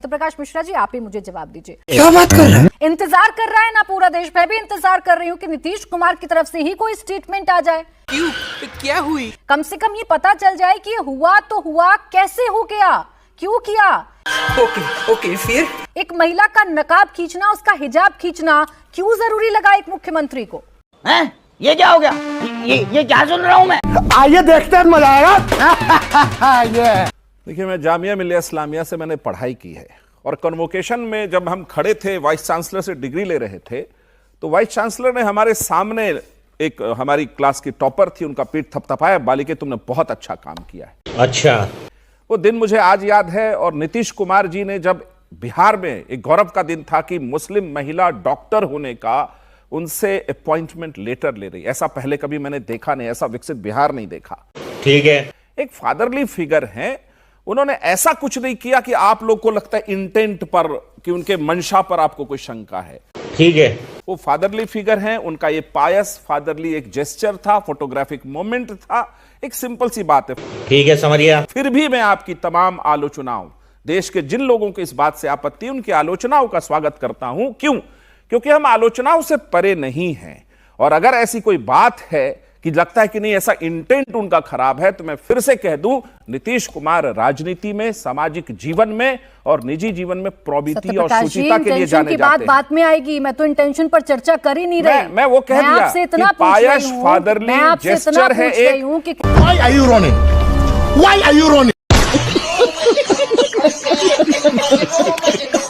सत्यप्रकाश मिश्रा जी, आप ही मुझे जवाब दीजिए। क्या बात कर रहे हैं? इंतजार कर रहा है ना पूरा देश, मैं भी इंतजार कर रही हूँ कि नीतीश कुमार की तरफ से ही कोई स्टेटमेंट आ जाए। क्यों? क्या हुई? कम से कम ये पता चल जाए कि हुआ तो हुआ, कैसे हो गया, क्यों किया। ओके, फिर एक महिला का नकाब खींचना, उसका हिजाब खींचना क्यों जरूरी लगा एक मुख्यमंत्री को? हैं? ये क्या हो गया? ये क्या सुन रहा हूँ मैं? आइए देखते हैं, मजा आएगा। ये देखिए, मैं जामिया मिलिया इस्लामिया से मैंने पढ़ाई की है और कन्वोकेशन में जब हम खड़े थे, वाइस चांसलर से डिग्री ले रहे थे, तो वाइस चांसलर ने हमारे सामने एक हमारी क्लास की टॉपर थी, उनका पीठ थपथपाया, बालिके तुमने बहुत अच्छा काम किया है। अच्छा, वो दिन मुझे आज याद है। और नीतीश कुमार जी ने जब बिहार में एक गौरव का दिन था कि मुस्लिम महिला डॉक्टर होने का, उनसे अपॉइंटमेंट लेटर ले रही, ऐसा पहले कभी मैंने देखा नहीं, ऐसा विकसित बिहार नहीं देखा। ठीक है, एक फादरली फिगर हैं, उन्होंने ऐसा कुछ नहीं किया कि आप लोग को लगता है इंटेंट पर, कि उनके मंशा पर आपको कोई शंका है। ठीक है, वो फादरली फिगर हैं, उनका ये पायस फादरली एक जेस्चर था, फोटोग्राफिक मोमेंट था, एक सिंपल सी बात है। ठीक है, समझ गया। फिर भी मैं आपकी तमाम आलोचनाओं, देश के जिन लोगों को इस बात से आपत्ति है, उनकी आलोचनाओं का स्वागत करता हूं। क्यों? क्योंकि हम आलोचनाओं से परे नहीं हैं। और अगर ऐसी कोई बात है कि लगता है कि नहीं ऐसा इंटेंट उनका खराब है, तो मैं फिर से कह दूं, नीतीश कुमार राजनीति में, सामाजिक जीवन में और निजी जीवन में प्रॉबिटी और शुचिता के लिए जाने जाते हैं। बात में आएगी, मैं तो इंटेंशन पर चर्चा कर ही नहीं रही। मैं वो कह दिया कि पायस फादरली जेस्चर है एक। Why are you running? Why are you running?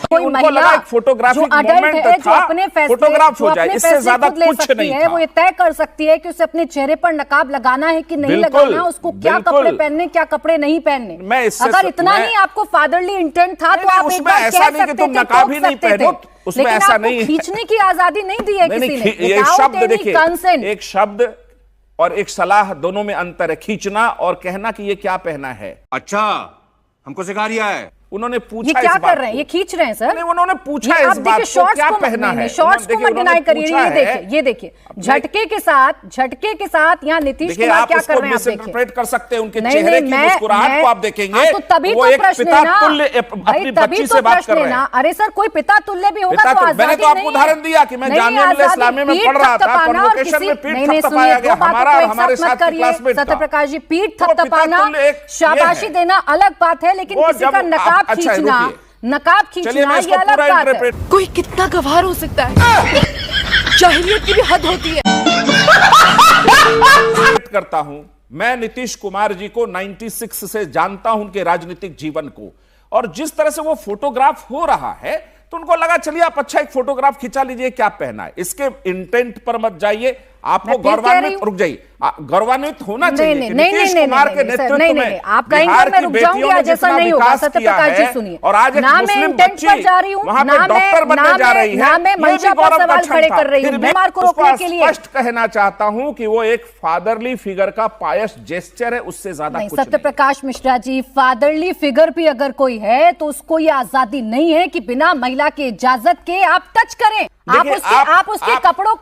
कोई महिला फोटोग्राफिक जो अडल्ट है, जो अपने फोटोग्राफ हो जाए, इससे ज्यादा कुछ नहीं है, वो ये तय कर सकती है कि उसे अपने चेहरे पर नकाब लगाना है कि नहीं लगाना, उसको क्या कपड़े पहनने, क्या कपड़े नहीं पहनने। अगर इतना ही आपको फादरली इंटेंट था तो आप एक बार कह सकते थे, नकाब ही नहीं पहनो, उसमें ऐसा नहीं है। खींचने की आजादी नहीं दी है किसी ने। ये शब्द देखिए, एक शब्द और एक सलाह, दोनों में अंतर है। खींचना और कहना कि ये क्या पहना है। अच्छा, हमको सिखा रिया है। उन्होंने पूछा, ये क्या कर रहे हैं? ये खींच रहे हैं सर। नहीं, उन्होंने पूछा इस बात को क्या पहना है। शॉर्ट्स को मत डिनाई करिए। ये देखिए झटके के साथ यहाँ नीतीश कुमार क्या कर रहे हैं, आप देखिए। इंटरप्रेट कर सकते हैं उनके चेहरे की मुस्कुराहट को आप देखेंगे, तो तभी वो तो एक पिता तुल्य अपनी बच्ची से बात कर रहे हैं। अरे सर, कोई पिता तुल्य भी होगा तो मैंने तो आपको उदाहरण दिया कि मैं जामिया मिलिया इस्लामिया में पढ़ रहा था, कन्वोकेशन में पीठ थपथपाया गया, हमारा और हमारे साथ के क्लासमेट था। सत्यप्रकाश जी, पीठ थपथपाना, शाबाशी देना अलग बात है, लेकिन किसी का नकाब खींचना, ये अलग बात है। कोई कितना गवार हो सकता है? जाहिलियत की भी हद होती है। करता हूं, मैं नीतीश कुमार जी को 96 से जानता हूं, उनके राजनीतिक जीवन को, और जिस तरह से वो फोटोग्राफ हो रहा है, तो उनको लगा चलिए आप अच्छा एक फोटोग्राफ खिंचा लीजिए, क्या पहना है। इसके इंटेंट पर मत जाइए, आपको गौरवान्वित, रुक जाइए, गौरवान्वित होना चाहिए नीतीश कुमार के नेतृत्व में आप कहेंगे मैं रुक जाऊंगी, आज ऐसा नहीं होगा। सत्यप्रकाश जी सुनिए, और आज एक मुस्लिम बच्ची वहां पे डॉक्टर बनने जा रही है, मैं मंशा पर सवाल खड़े कर रही हूं बीमार को रोकने के लिए। स्पष्ट कहना चाहता हूं कि वो एक फादरली फिगर का पायस जेस्चर है, उससे ज्यादा कुछ नहीं। सत्यप्रकाश मिश्रा जी, फादरली फिगर भी अगर कोई है तो उसको ये आजादी नहीं है कि बिना महिला की इजाजत के आप टच करें, आप उसके कपड़ों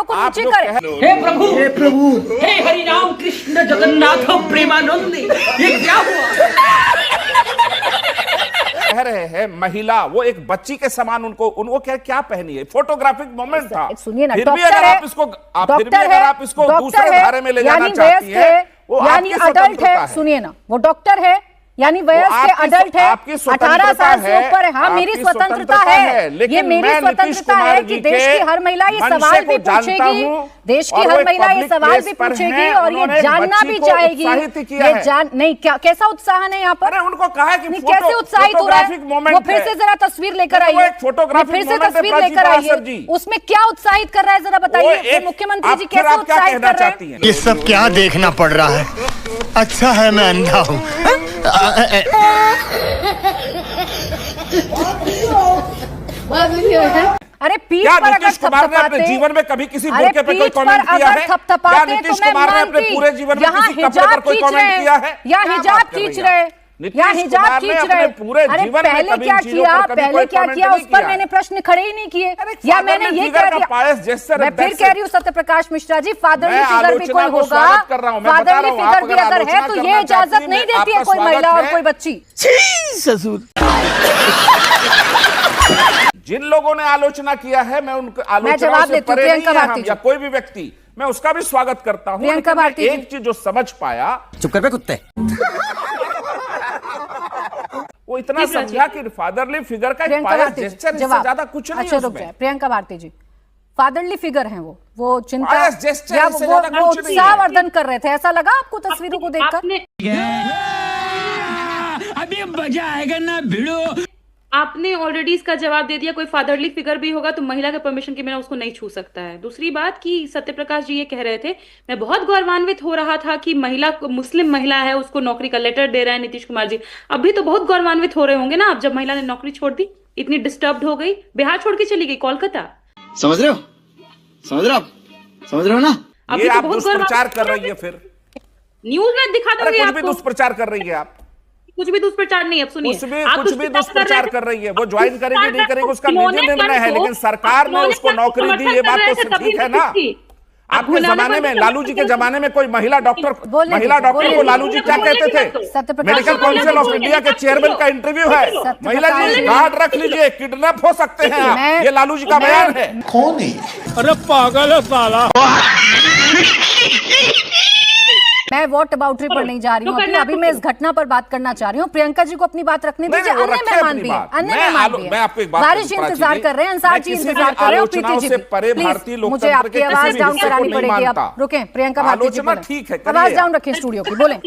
को नीचे करें। हे प्रभु, हे हरि राम कृष्ण जगन्नाथ प्रेमानंद, ये क्या हुआ? कह रहे हैं महिला, वो एक बच्ची के समान उनको क्या पहनी है, फोटोग्राफिक मोमेंट था। सुनिए ना, फिर भी अगर आप इसको दूसरे धारे में ले जाना चाहती है, वो यानी अडल्ट है। सुनिए ना, वो डॉक्टर है, यानी वयस्क के अडल्ट है, 18 साल से ऊपर है। हाँ, मेरी स्वतंत्रता है, ये मेरी स्वतंत्रता है कि देश की हर महिला ये सवाल भी पूछेगी, देश की हर महिला ये सवाल भी पूछेगी और ये जानना भी चाहेगी। ये नहीं, कैसा उत्साह है यहाँ पर? उनको कहा है कि कैसे उत्साहित हो रहा है, वो फिर से जरा तस्वीर लेकर आइए, फिर से तस्वीर लेकर आइए, उसमें क्या उत्साहित कर रहा है जरा बताइए। मुख्यमंत्री जी कैसे उत्साहित कर रहे हैं? ये सब क्या देखना पड़ रहा है? अच्छा है मैं अंधा हूँ। अरे पीठ पर अगर थपथपाते, जीवन में कभी किसी बुर्के पर कोई कमेंट किया है? क्या नीतीश कुमार ने अपने पूरे जीवन में किसी कपड़े पर कोई कमेंट किया है? या हिजाब खींच रहे, या हिजाब खींच रहे, पूरे जीवन में पहले क्या किया, उस पर मैंने प्रश्न खड़े ही नहीं किए। या मैंने ये कह दिया, मैं फिर कह रही हूँ सत्यप्रकाश मिश्रा जी, फादरली फिगर भी कोई होगा, फादरली फिगर भी अगर है तो ये इजाजत नहीं देती है कोई महिला और कोई बच्ची। ससुर जिन लोगों ने आलोचना किया है मैं उनके मैं आलोचना जवाब से देती हूँ, परे नहीं प्रियंका है हम भारती या कोई भी व्यक्ति, मैं उसका भी स्वागत करता हूं। प्रियंका लेकिन मैं भारती एक चीज जो समझ पाया, चुप कर बे कुत्ते। वो इतना समझा कि फादरली फिगर का एक प्रियंका पाया भारती जी, जेस्चर, इससे जवाब। ज्यादा कुछ नहीं अच्छा है रुक उसमें। जाए, प्रियंका भारती जी, फादरली फिगर हैं वो चिंता पाया gesture, या इससे वो ज्यादा कुछ नहीं है। उत्साहवर्धन कर रहे थे, ऐसा लगा आपको तस्वीरों को देखकर? अभी मजा आएगा ना भिड़ो। आपने ऑलरेडी इसका जवाब दे दिया। कोई फादरली फिगर भी होगा तो महिला के परमिशन के बिना उसको नहीं छू सकता है। दूसरी बात कि सत्यप्रकाश जी ये कह रहे थे, मैं बहुत गौरवान्वित हो रहा था कि महिला, मुस्लिम महिला है, उसको नौकरी का लेटर दे रहे हैं नीतीश कुमार जी। अभी तो बहुत गौरवान्वित हो रहे होंगे ना आप, जब महिला ने नौकरी छोड़ दी, इतनी डिस्टर्ब हो गई, बिहार छोड़ के चली गई कोलकाता। समझ रहे हो? समझ रहे हो ना? अभी ये तो आप बहुत दुष्प्रचार कर रही है, फिर न्यूज में दिखा अरे दूंगी कुछ भी आपको। दुष्प्रचार कर रही है आप, कुछ भी दुष्प्रचार नहीं। अब सुनिए, कुछ भी दुष्प्रचार कर रही है। वो ज्वाइन करेगी नहीं करेगी उसका निजी निर्णय है, लेकिन सरकार ने उसको नौकरी दी, ये बात तो ठीक है ना। आपके जमाने में, लालू जी के जमाने में कोई महिला डॉक्टर को लालू जी क्या कहते थे? मेडिकल काउंसिल ऑफ इंडिया के चेयरमैन का इंटरव्यू है, महिला जी गार्ड रख लीजिए, किडनैप हो सकते हैं आप, ये लालू जी का बयान है। कौन है? अरे पागल है साला। मैं वॉट अबाउटरी पर नहीं जा रही हूँ अभी मैं इस घटना पर बात करना चाह रही हूँ। प्रियंका जी को अपनी बात रखने दीजिए, अन्य मेहमान भी हैं, बारिश इंतजार कर रहे हैं, अंसार जी इंतजार कर रहे हैं, प्रीति जी प्लीज मुझे आपकी आवाज डाउन करानी पड़ेगी। अब रुकें, प्रियंका भारती जी ठीक है, आवाज डाउन रखें स्टूडियो की, बोलें।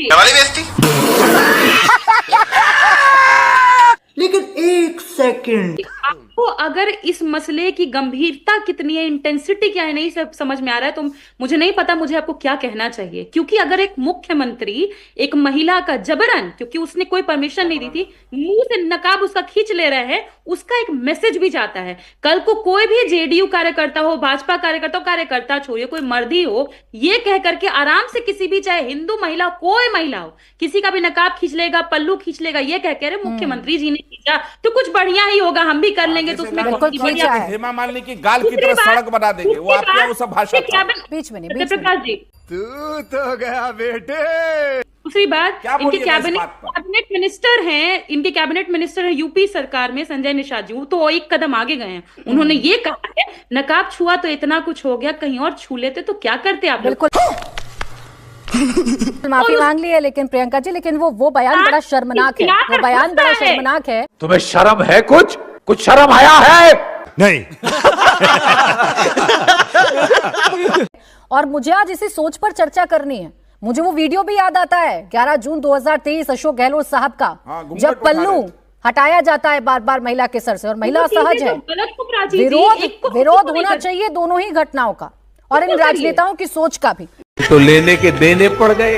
लेकिन एक सेकंड, आपको अगर इस मसले की गंभीरता कितनी है, इंटेंसिटी क्या है, नहीं सब समझ में आ रहा है तो मुझे नहीं पता मुझे आपको क्या कहना चाहिए। क्योंकि अगर एक मुख्यमंत्री एक महिला का जबरन, क्योंकि उसने कोई परमिशन नहीं दी थी, मुंह से नकाब उसका खींच ले रहे हैं, उसका एक मैसेज भी जाता है। कल को कोई भी जेडीयू कार्यकर्ता हो, भाजपा कार्यकर्ता छोड़िए, कोई मर्दी हो, ये कह करके आराम से किसी भी, चाहे हिंदू महिला, कोई महिला हो, किसी का भी नकाब खींच लेगा, पल्लू खींच लेगा, ये कह के मुख्यमंत्री जी ने खींचा तो कुछ बढ़िया ही होगा, हम भी कर लेंगे। तो उसमें हेमा मालिनी की गाल की तरह सड़क बना देंगे, वो आपके वो सब भाषा बीच में नहीं, सत्यप्रकाश जी, तू तो गया बेटे। दूसरी बात, इनके कैबिनेट मिनिस्टर हैं, इनके कैबिनेट मिनिस्टर हैं यूपी सरकार में संजय निषाद जी, तो एक कदम आगे गए हैं। उन्होंने ये कहा है नकाब छुआ तो इतना कुछ हो गया, कहीं और छू लेते तो क्या करते आप? बिल्कुल माफी मांग ली है, लेकिन प्रियंका जी, लेकिन वो बयान बड़ा शर्मनाक है, वो बयान बड़ा शर्मनाक है। तुम्हें शर्म है? कुछ शर्म आया है? नहीं। और मुझे आज इसी सोच पर चर्चा करनी है। मुझे वो वीडियो भी याद आता है 11 जून 2023 अशोक गहलोत साहब का, जब पल्लू हटाया जाता है बार बार महिला के सर से, और महिला सहज है। विरोध होना चाहिए दोनों ही घटनाओं का, और इन राजनेताओं की सोच का भी। तो लेने के देने पड़ गए।